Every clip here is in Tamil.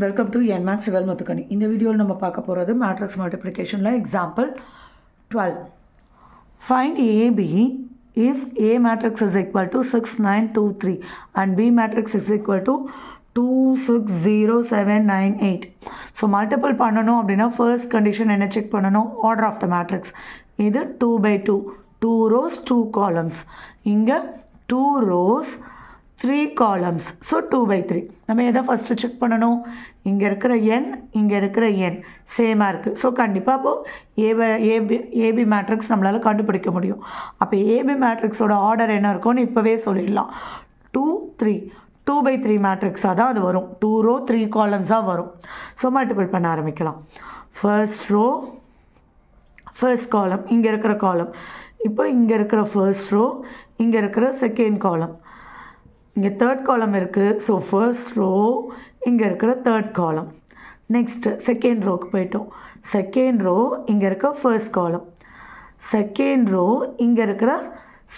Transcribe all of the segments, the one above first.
வெல்கம் டு என்மேக்ஸ் சிவல் முத்துக்கணி. இந்த வீடியோவில் நம்ம பார்க்க போகிறது மேட்ரிக்ஸ் மல்டிப்ளிகேஷனில் example 12. Find AB if A matrix is equal to 6, 9, 2, 3 and B matrix is equal to 2, 6, 0, 7, 9, 8. So multiple பண்ணணும் அப்படின்னா ஃபர்ஸ்ட் கண்டிஷன் என்ன செக் பண்ணணும்? Order of the matrix. இது 2/2, 2 rows 2 columns. இங்கே 2 rows 3 columns. ஸோ 2/3. நம்ம எதை ஃபஸ்ட்டு செக் பண்ணணும்? இங்கே இருக்கிற எண் இங்கே இருக்கிற எண் சேமாக இருக்குது. ஸோ கண்டிப்பாக அப்போது ஏபி மேட்ரிக்ஸ் நம்மளால் கண்டுபிடிக்க முடியும். அப்போ ஏபி மேட்ரிக்ஸோட ஆர்டர் என்ன இருக்கும்னு இப்போவே சொல்லிடலாம். 2, 3 2/3 மேட்ரிக்ஸாக தான் அது வரும். 2 row 3 columns-ஆக வரும். ஸோ மல்டிபிள் பண்ண ஆரம்பிக்கலாம். ஃபர்ஸ்ட் ரோ ஃபர்ஸ்ட் காலம், இங்கே இருக்கிற காலம். இப்போ இங்கே இருக்கிற ஃபர்ஸ்ட் ரோ, இங்கே இருக்கிற செகண்ட் காலம், இங்கே தேர்ட் காலம் இருக்குது. ஸோ ஃபர்ஸ்ட் ரோ, இங்கே இருக்கிற தேர்ட் காலம். நெக்ஸ்ட்டு செகண்ட் ரோக்கு போயிட்டோம். செகண்ட் ரோ, இங்கே இருக்க ஃபர்ஸ்ட் காலம். செகண்ட் ரோ, இங்கே இருக்கிற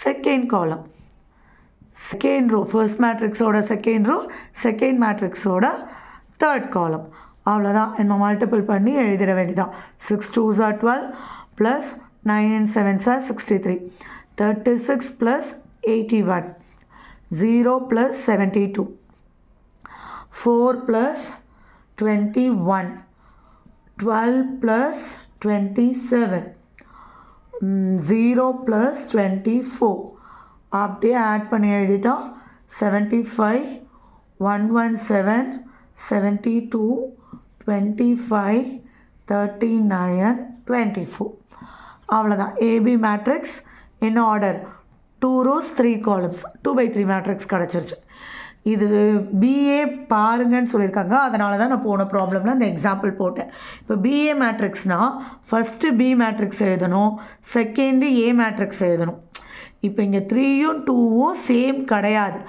second column. Second row first மேட்ரிக்ஸோட செகண்ட் ரோ, செகண்ட் மேட்ரிக்ஸோட தேர்ட் காலம். அவ்வளோதான். நம்ம மல்டிபிள் பண்ணி எழுதிட வேண்டியதான். 6 2s are 12 plus 9 7s are 63. 36 plus 81. 0 plus 72, 4 plus 21, 12 plus 27, 0 plus 24. அப்படியே ஆட் பண்ணி எழுதிட்டோம். 75, 117, 72, 25, 39, 24. அவ்வளோதான். ஏபி மேட்ரிக்ஸ் என்ன ஆர்டர்? 2 rows 3 columns, 2/3 மேட்ரிக்ஸ் கிடச்சிருச்சு. இது பிஏ பாருங்கன்னு சொல்லியிருக்காங்க. அதனால தான் நான் போன ப்ராப்ளமில் அந்த எக்ஸாம்பிள் போட்டேன். இப்போ பிஏ மேட்ரிக்ஸ்னால் ஃபஸ்ட்டு பி மேட்ரிக்ஸ் எழுதணும், செகண்டு ஏ மேட்ரிக்ஸ் எழுதணும். இப்போ இங்கே 3யும் 2வும் சேம் கிடையாது.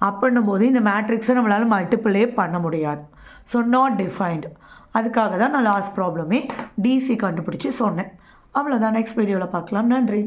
அப்படின்னும் போது இந்த மேட்ரிக்ஸை நம்மளால் மல்டிபிளே பண்ண முடியாது. So not defined. அதுக்காக தான் நான் லாஸ்ட் ப்ராப்ளமே டிசி கண்டுபிடிச்சி சொன்னேன். அவ்வளோதான். நெக்ஸ்ட் வீடியோவில் பார்க்கலாம். நன்றி.